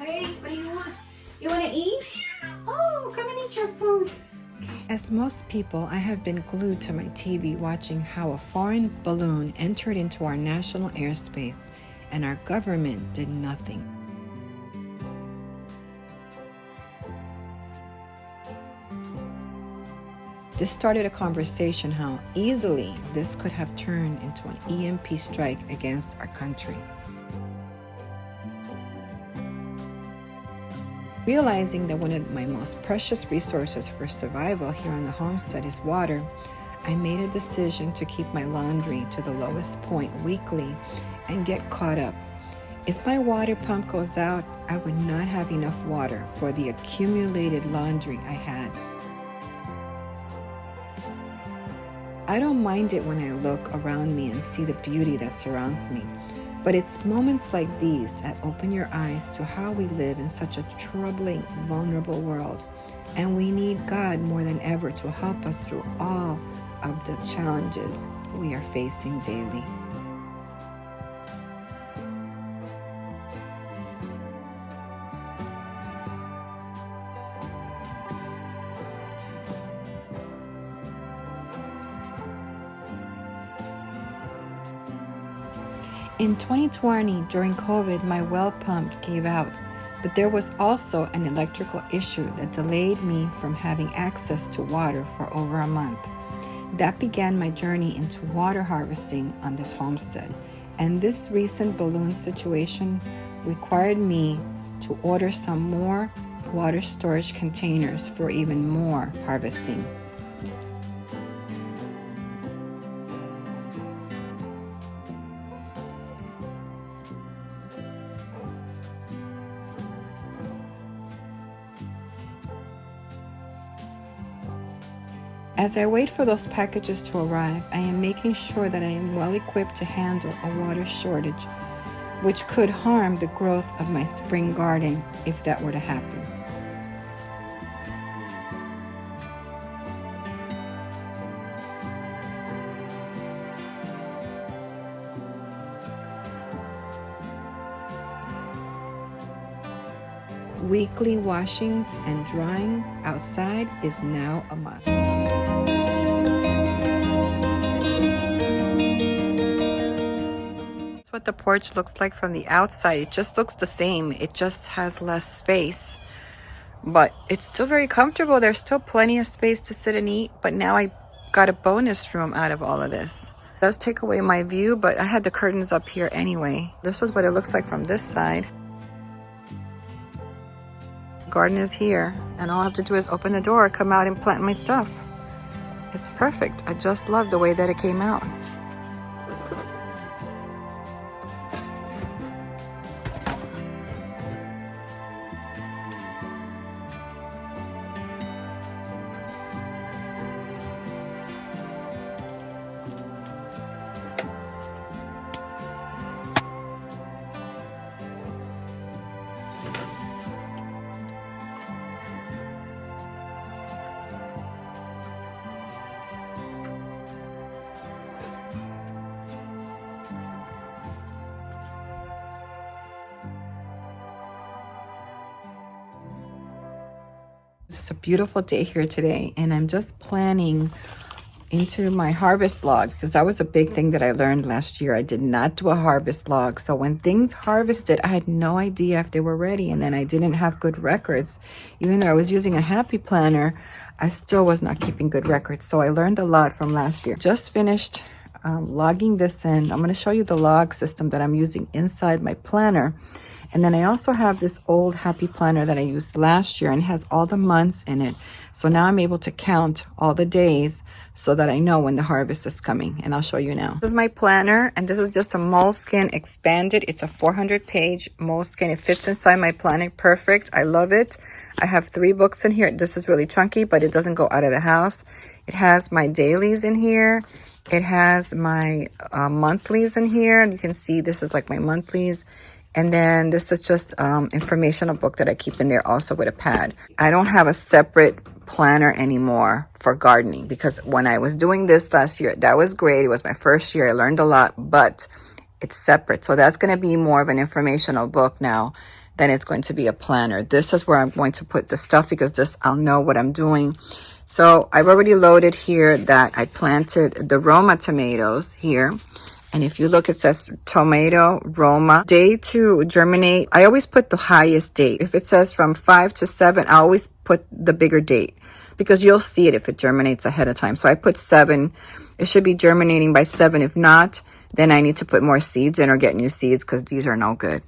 Hey, what do you want? You want to eat? Oh, come and eat your food. As most people, I have been glued to my TV watching how a foreign balloon entered into our national airspace and our government did nothing. This started a conversation how easily this could have turned into an EMP strike against our country. Realizing that one of my most precious resources for survival here on the homestead is water, I made a decision to keep my laundry to the lowest point weekly and get caught up. If my water pump goes out, I would not have enough water for the accumulated laundry I had. I don't mind it when I look around me and see the beauty that surrounds me, but it's moments like these that open your eyes to how we live in such a troubling, vulnerable world, and we need God more than ever to help us through all of the challenges we are facing daily. In 2020, during COVID, my well pump gave out, but there was also an electrical issue that delayed me from having access to water for over a month. That began my journey into water harvesting on this homestead, and this recent balloon situation required me to order some more water storage containers for even more harvesting. As I wait for those packages to arrive, I am making sure that I am well equipped to handle a water shortage, which could harm the growth of my spring garden if that were to happen. Weekly washings and drying outside is now a must. That's what the porch looks like from the outside. It just looks the same. It just has less space, but it's still very comfortable. There's still plenty of space to sit and eat, but now I got a bonus room out of all of this. It does take away my view, but I had the curtains up here anyway. This is what it looks like from this side. Garden is here, and all I have to do is open the door, come out and plant my stuff. It's perfect. I just love the way that it came out. It's a beautiful day here today, and I'm just planning into my harvest log because that was a big thing that I learned last year. I did not do a harvest log, so when things harvested, I had no idea if they were ready, and then I didn't have good records. Even though I was using a happy planner, I still was not keeping good records, so I learned a lot from last year. Just finished logging this in. I'm going to show you the log system that I'm using inside my planner. And then I also have this old happy planner that I used last year and has all the months in it. So now I'm able to count all the days so that I know when the harvest is coming. And I'll show you now. This is my planner, and this is just a Moleskine expanded. It's a 400-page Moleskine. It fits inside my planner perfect. I love it. I have 3 books in here. This is really chunky, but it doesn't go out of the house. It has my dailies in here. It has my monthlies in here. And you can see this is like my monthlies. And then this is just informational book that I keep in there also with a pad. I don't have a separate planner anymore for gardening because when I was doing this last year, that was great. It was my first year. I learned a lot, but it's separate. So that's going to be more of an informational book now then it's going to be a planner. This is where I'm going to put the stuff because this, I'll know what I'm doing. So I've already loaded here that I planted the Roma tomatoes here. And if you look, it says tomato Roma. Day to germinate, I always put the highest date. If it says from 5 to 7, I always put the bigger date because you'll see it if it germinates ahead of time. So I put 7. It should be germinating by 7. If not, then I need to put more seeds in or get new seeds because these are no good.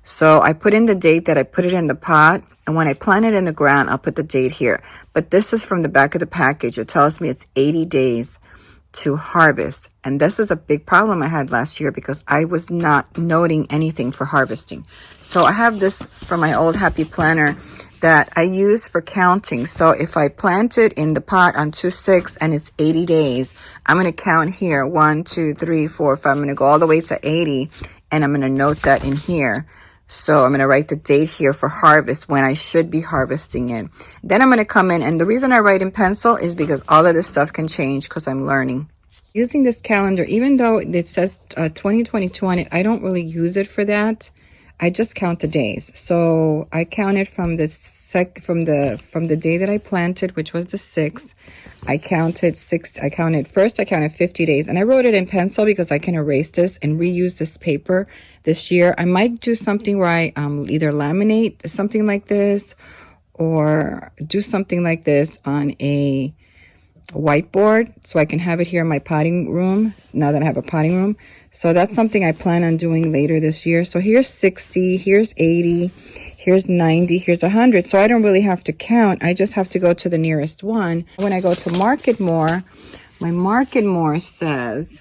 So I put in the date that I put it in the pot. And when I plant it in the ground, I'll put the date here. But this is from the back of the package. It tells me it's 80 days to harvest. And this is a big problem I had last year because I was not noting anything for harvesting. So I have this from my old happy planner that I use for counting. So if I plant it in the pot on 2/6 and it's 80 days, I'm going to count here 1, 2, 3, 4, 5. I'm going to go all the way to 80 and I'm going to note that in here. So I'm going to write the date here for harvest when I should be harvesting it. Then I'm going to come in, and the reason I write in pencil is because all of this stuff can change because I'm learning. Using this calendar, even though it says 2022 on it, I don't really use it for that. I just count the days. So I counted from the day that I planted, which was the 6th. I counted 50 days, and I wrote it in pencil because I can erase this and reuse this paper this year. I might do something where I either laminate something like this or do something like this on a whiteboard so I can have it here in my potting room now that I have a potting room. So that's something I plan on doing later this year. So here's 60, here's 80, here's 90, here's 100. So I don't really have to count. I just have to go to the nearest one. When I go to Market More, my Market More says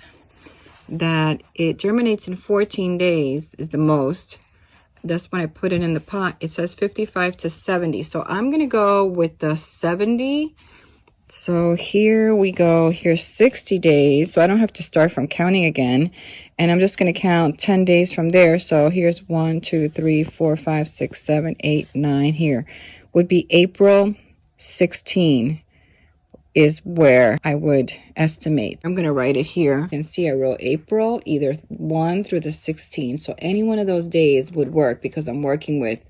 that it germinates in 14 days is the most. That's when I put it in the pot. It says 55 to 70. So I'm going to go with the 70. So here we go. Here's 60 days. So I don't have to start from counting again. And I'm just going to count 10 days from there. So here's 1, 2, 3, 4, 5, 6, 7, 8, 9 here. Would be April 16 is where I would estimate. I'm going to write it here. You can see I wrote April, either 1 through the 16th. So any one of those days would work because I'm working with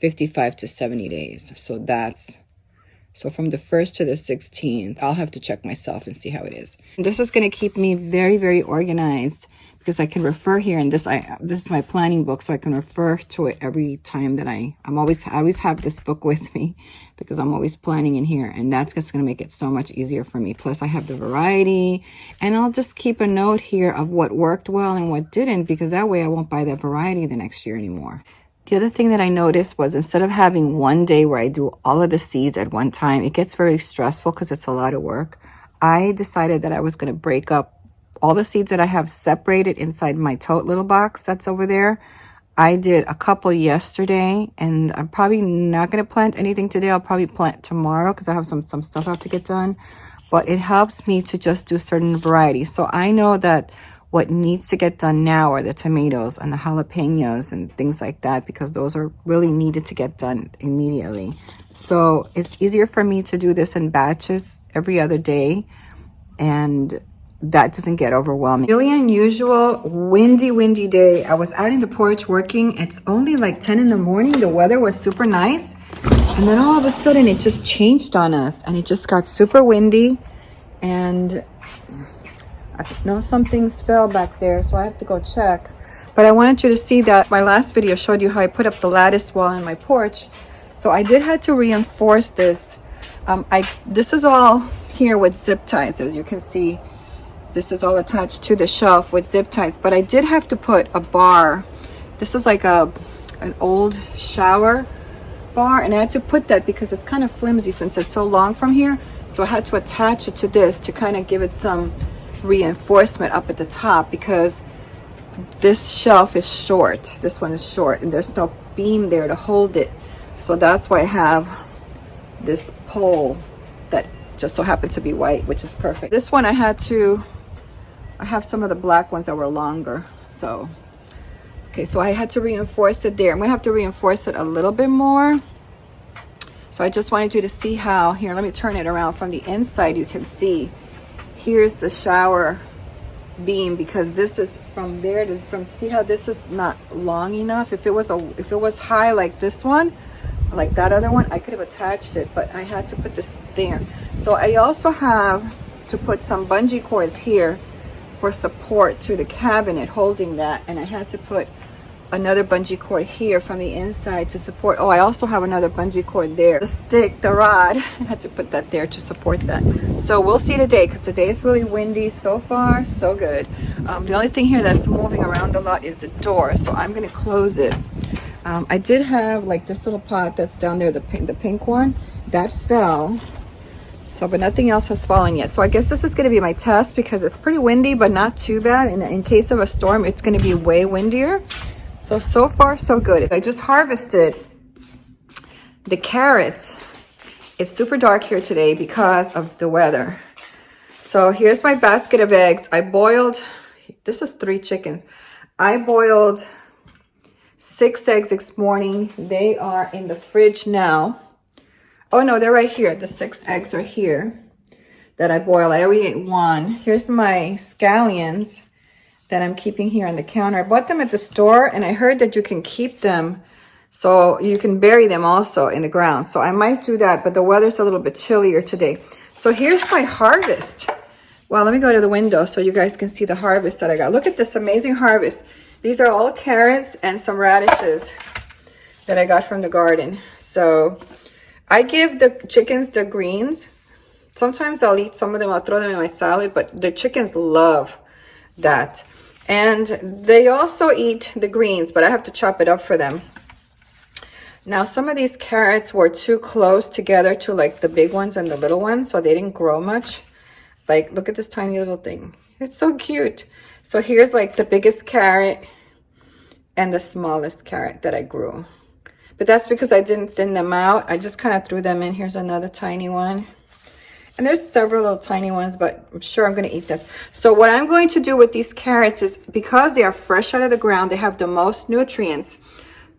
55 to 70 days. So from the 1st to the 16th, I'll have to check myself and see how it is. This is going to keep me very, very organized because I can refer here. And this is my planning book, so I can refer to it every time that I always have this book with me because I'm always planning in here. And that's just going to make it so much easier for me. Plus, I have the variety. And I'll just keep a note here of what worked well and what didn't because that way I won't buy that variety the next year anymore. The other thing that I noticed was instead of having one day where I do all of the seeds at one time, it gets very stressful because it's a lot of work. I decided that I was going to break up all the seeds that I have separated inside my tote little box that's over there. I did a couple yesterday, and I'm probably not going to plant anything today. I'll probably plant tomorrow because I have some stuff I have to get done. But it helps me to just do certain varieties. So I know that what needs to get done now are the tomatoes and the jalapenos and things like that because those are really needed to get done immediately. So it's easier for me to do this in batches every other day, and that doesn't get overwhelming. Really unusual, windy day. I was out in the porch working. It's only like 10 in the morning. The weather was super nice. And then all of a sudden it just changed on us and it just got super windy. And I know some things fell back there, so I have to go check. But I wanted you to see that my last video showed you how I put up the lattice wall in my porch. So I did have to reinforce this. This is all here with zip ties, as you can see. This is all attached to the shelf with zip ties. But I did have to put a bar. This is like an old shower bar, and I had to put that because it's kind of flimsy since it's so long from here. So I had to attach it to this to kind of give it some reinforcement up at the top because this shelf is short. This one is short and there's no beam there to hold it. So that's why I have this pole that just so happened to be white, which is perfect. This one I have some of the black ones that were longer. So, okay, so I had to reinforce it there. I'm gonna have to reinforce it a little bit more. So I just wanted you to see how, here, let me turn it around from the inside. You can see here's the shower beam, because this is from there to see how this is not long enough. If it was high like this one, like that other one, I could have attached it, but I had to put this there. So I also have to put some bungee cords here for support to the cabinet holding that, and I had to put another bungee cord here from the inside to support. Oh, I also have another bungee cord there. The stick, the rod, I had to put that there to support that. So we'll see today, because today is really windy. So far, so good. The only thing here that's moving around a lot is the door, so I'm gonna close it. I did have like this little pot that's down there, the pink one, that fell. So, but nothing else has fallen yet. So I guess this is gonna be my test, because it's pretty windy, but not too bad. And in case of a storm, it's gonna be way windier. So far, so good. I just harvested the carrots. It's super dark here today because of the weather. So here's my basket of eggs. I boiled, this is 3 chickens. I boiled 6 eggs this morning. They are in the fridge now. Oh no, they're right here. The 6 eggs are here that I boiled. I already ate 1. Here's my scallions that I'm keeping here on the counter. I bought them at the store, and I heard that you can keep them, so you can bury them also in the ground. So I might do that, but the weather's a little bit chillier today. So here's my harvest. Well, let me go to the window so you guys can see the harvest that I got. Look at this amazing harvest. These are all carrots and some radishes that I got from the garden. So I give the chickens the greens. Sometimes I'll eat some of them, I'll throw them in my salad, but the chickens love that. And they also eat the greens, but I have to chop it up for them. Now, some of these carrots were too close together to like the big ones and the little ones, so they didn't grow much. Like, look at this tiny little thing. It's so cute. So here's like the biggest carrot and the smallest carrot that I grew. But that's because I didn't thin them out. I just kind of threw them in. Here's another tiny one. And there's several little tiny ones, but I'm sure I'm going to eat this. So what I'm going to do with these carrots is, because they are fresh out of the ground, they have the most nutrients.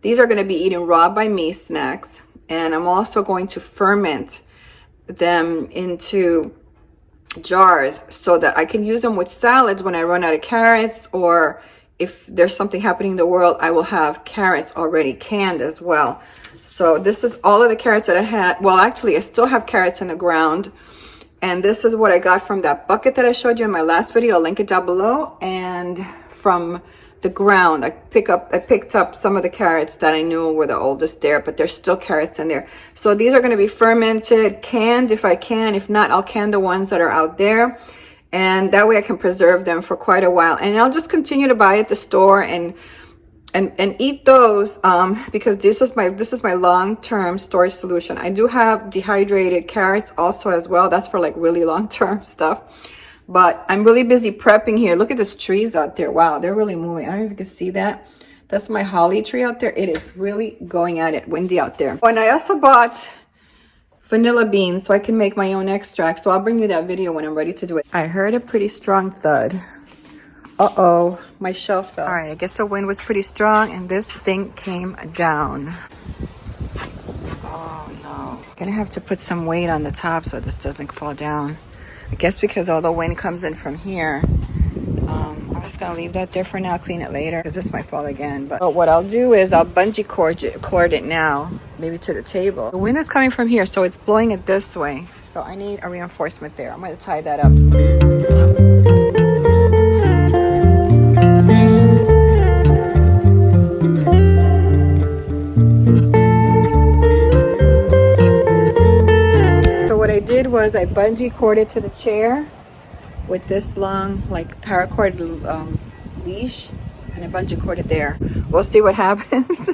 These are going to be eaten raw by me, snacks. And I'm also going to ferment them into jars so that I can use them with salads when I run out of carrots, or if there's something happening in the world, I will have carrots already canned as well. So this is all of the carrots that I had. Well, actually, I still have carrots in the ground. And this is what I got from that bucket that I showed you in my last video. I'll link it down below. And from the ground, I picked up some of the carrots that I knew were the oldest there, but there's still carrots in there. So these are going to be fermented, canned if I can. If not, I'll can the ones that are out there. And that way I can preserve them for quite a while. And I'll just continue to buy at the store and eat those, because this is my long-term storage solution. I do have dehydrated carrots also as well. That's for like really long-term stuff. But I'm really busy prepping here. Look at these trees out there. Wow, they're really moving. I don't know if you can see that. That's my holly tree out there. It is really going at it. Windy out there. And I also bought vanilla beans so I can make my own extract. So I'll bring you that video when I'm ready to do it. I heard a pretty strong thud. Uh-oh, my shelf fell. All right, I guess the wind was pretty strong and this thing came down. Oh no. Gonna have to put some weight on the top so this doesn't fall down. I guess because all the wind comes in from here. I'm just gonna leave that there for now, clean it later, because this might fall again. But what I'll do is I'll bungee cord it now, maybe to the table. The wind is coming from here, so it's blowing it this way. So I need a reinforcement there. I'm gonna tie that up. What I did was I bungee corded to the chair with this long, like paracord leash, and I bungee corded there. We'll see what happens.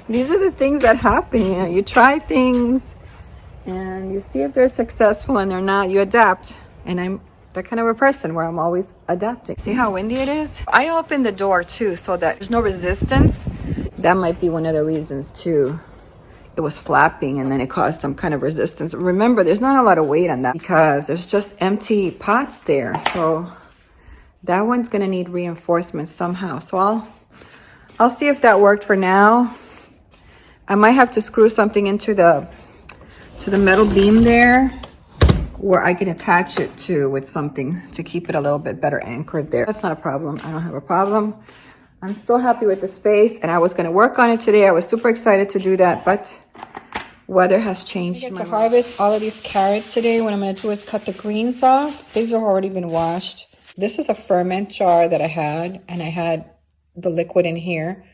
These are the things that happen, you know. You try things and you see if they're successful, and they're not, you adapt. And I'm that kind of a person where I'm always adapting. See how windy it is? I opened the door too so that there's no resistance. That might be one of the reasons too. It was flapping and then it caused some kind of resistance. Remember, there's not a lot of weight on that because there's just empty pots there. So that one's gonna need reinforcements somehow. So I'll see if that worked for now. I might have to screw something into the metal beam there. where I can attach it to with something to keep it a little bit better anchored there. That's not a problem. I don't have a problem. I'm still happy with the space, and I was going to work on it today. I was super excited to do that, but weather has changed. I get to harvest all of these carrots today. What I'm going to do is cut the greens off. These have already been washed. This is a ferment jar that I had, and I had the liquid in here,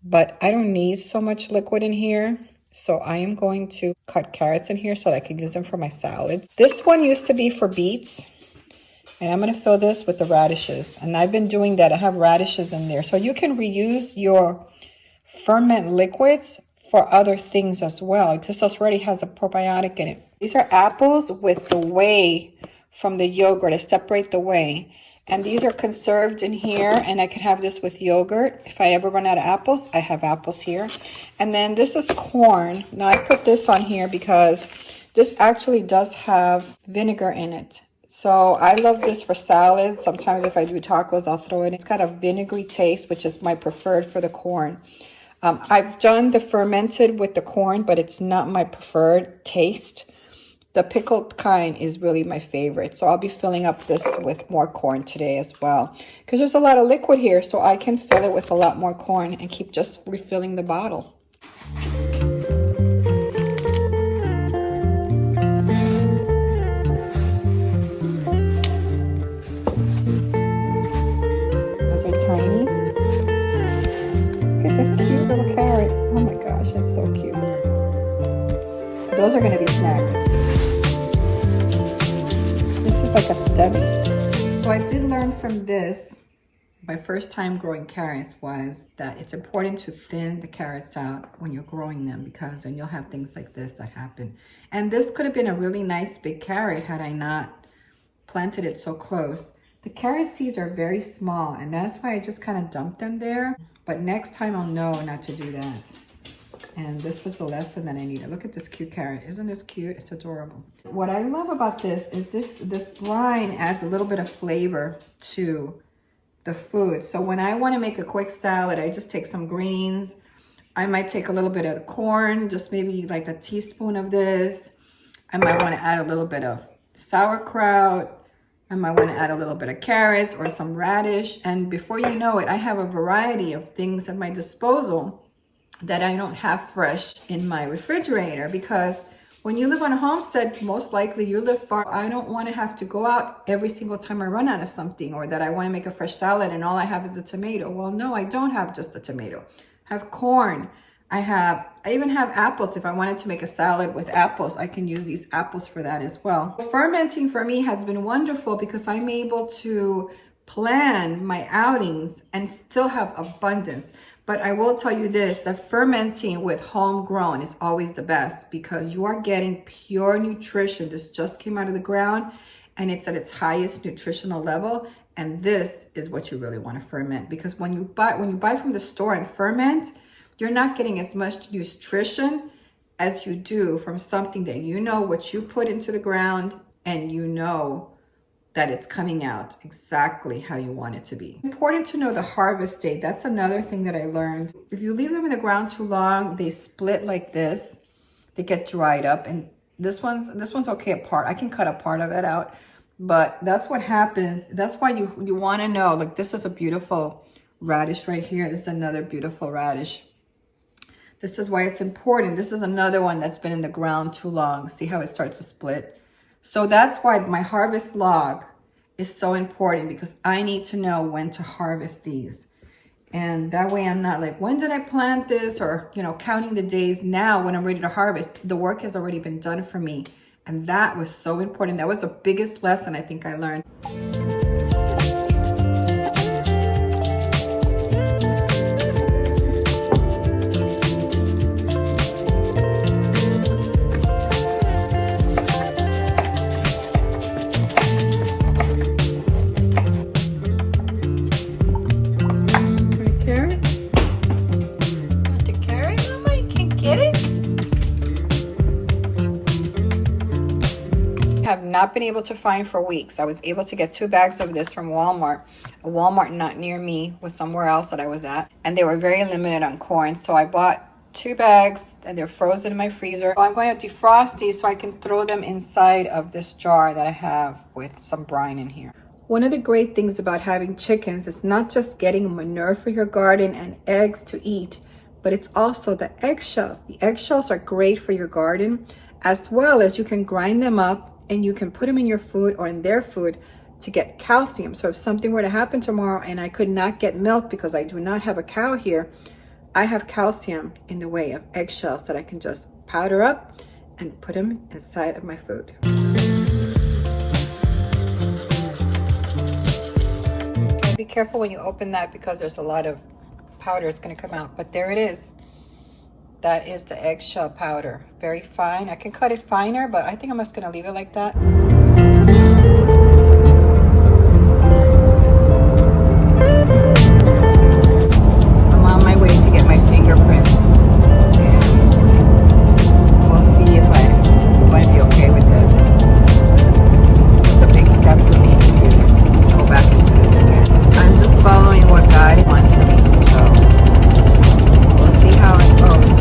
but I don't need so much liquid in here. So I am going to cut carrots in here so that I can use them for my salads. This one used to be for beets. And I'm going to fill this with the radishes. And I've been doing that. I have radishes in there. So you can reuse your ferment liquids for other things as well. This already has a probiotic in it. These are apples with the whey from the yogurt. I separate the whey. And these are conserved in here, and I can have this with yogurt. If I ever run out of apples, I have apples here. And then this is corn. Now I put this on here because this actually does have vinegar in it. So I love this for salads. Sometimes if I do tacos, I'll throw it in. It's got a vinegary taste, which is my preferred for the corn. I've done the fermented with the corn, but it's not my preferred taste. The pickled kind is really my favorite. So I'll be filling up this with more corn today as well. Because there's a lot of liquid here, so I can fill it with a lot more corn and keep just refilling the bottle. Those are tiny. Look at this cute little carrot. Oh my gosh, it's so cute. Those are going to be snacks. Like a stem. So I did learn from this, my first time growing carrots, was that it's important to thin the carrots out when you're growing them, because then you'll have things like this that happen. And this could have been a really nice big carrot had I not planted it so close. The carrot seeds are very small, and that's why I just kind of dumped them there. But next time I'll know not to do that. And this was the lesson that I needed. Look at this cute carrot. Isn't this cute? It's adorable. What I love about this is this brine adds a little bit of flavor to the food. So when I want to make a quick salad, I just take some greens. I might take a little bit of the corn, just maybe like a teaspoon of this. I might want to add a little bit of sauerkraut. I might want to add a little bit of carrots or some radish. And before you know it, I have a variety of things at my disposal that I don't have fresh in my refrigerator, because when you live on a homestead, most likely you live far. I don't want to have to go out every single time I run out of something, or that I want to make a fresh salad and all I have is a tomato. Well, no, I don't have just a tomato. I have corn. I even have apples. If I wanted to make a salad with apples, I can use these apples for that as well. Fermenting for me has been wonderful because I'm able to plan my outings and still have abundance. But I will tell you this, that fermenting with homegrown is always the best, because you are getting pure nutrition. This just came out of the ground and it's at its highest nutritional level. And this is what you really want to ferment, because when you buy from the store and ferment, you're not getting as much nutrition as you do from something that you know what you put into the ground and you know that it's coming out exactly how you want it to be. Important to know the harvest date. That's another thing that I learned. If you leave them in the ground too long, they split like this. They get dried up, and this one's okay apart. I can cut a part of it out, but that's what happens. That's why you want to know. Like, this is a beautiful radish right here. This is another beautiful radish. This is why it's important. This is another one that's been in the ground too long. See how it starts to split? So that's why my harvest log is so important, because I need to know when to harvest these. And that way I'm not like, when did I plant this? Or, counting the days now when I'm ready to harvest. The work has already been done for me. And that was so important. That was the biggest lesson I think I learned. Have not been able to find for weeks. I was able to get 2 bags of this from Walmart. A Walmart not near me, was somewhere else that I was at, and they were very limited on corn. So I bought 2 bags and they're frozen in my freezer. So I'm going to defrost these so I can throw them inside of this jar that I have with some brine in here. One of the great things about having chickens is not just getting manure for your garden and eggs to eat, but it's also the eggshells. The eggshells are great for your garden, as well as you can grind them up and you can put them in your food or in their food to get calcium. So if something were to happen tomorrow and I could not get milk because I do not have a cow here, I have calcium in the way of eggshells that I can just powder up and put them inside of my food. Okay, be careful when you open that because there's a lot of powder is going to come out, but there it is. That is the eggshell powder. Very fine. I can cut it finer, but I think I'm just going to leave it like that. I'm on my way to get my fingerprints. And we'll see if I'm going to be okay with this. This is a big step for me to do this. Go back into this again. I'm just following what God wants for me. So we'll see how it goes.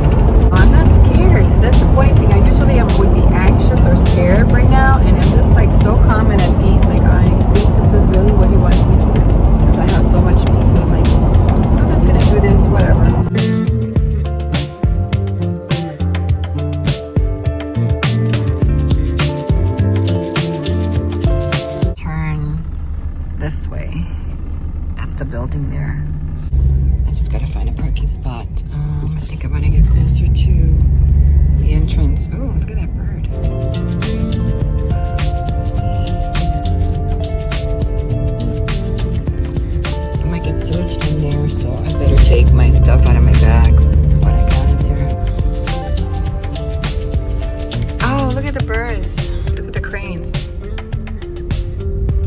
I'm not scared. That's the funny thing. I usually would be anxious or scared right now, and I'm just like so calm and at peace. Like I think this is really what He wants me to do because I have so much peace. It's like I'm just gonna do this, whatever. Turn this way. That's the building there. I just gotta find a parking spot. I think I'm gonna get closer to the entrance. Oh, look at that bird. I might get searched in there, so I better take my stuff out of my bag. What I got in there. Oh, look at the birds. Look at the cranes.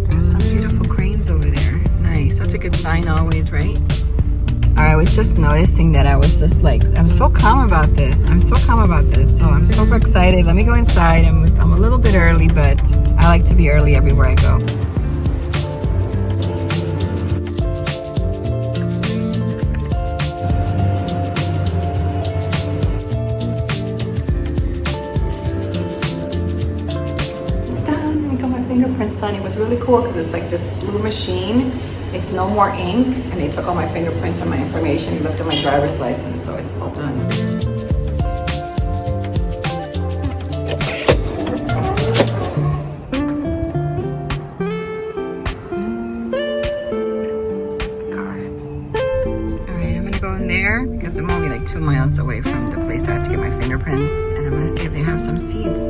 There's some beautiful cranes over there. Nice. That's a good sign always, right? I was just noticing that I was just like, I'm so calm about this. I'm so calm about this. So I'm super excited. Let me go inside. I'm a little bit early, but I like to be early everywhere I go. It's done. I got my fingerprints done. It was really cool because it's like this blue machine. It's no more ink, and they took all my fingerprints and my information. They looked at my driver's license, so it's all done. That's my car. All right, I'm gonna go in there because I'm only like 2 miles away from the place I had to get my fingerprints, and I'm gonna see if they have some seeds.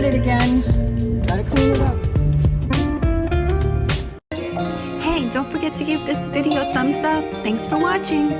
Again, gotta clean it up. Hey, don't forget to give this video a thumbs up. Thanks for watching.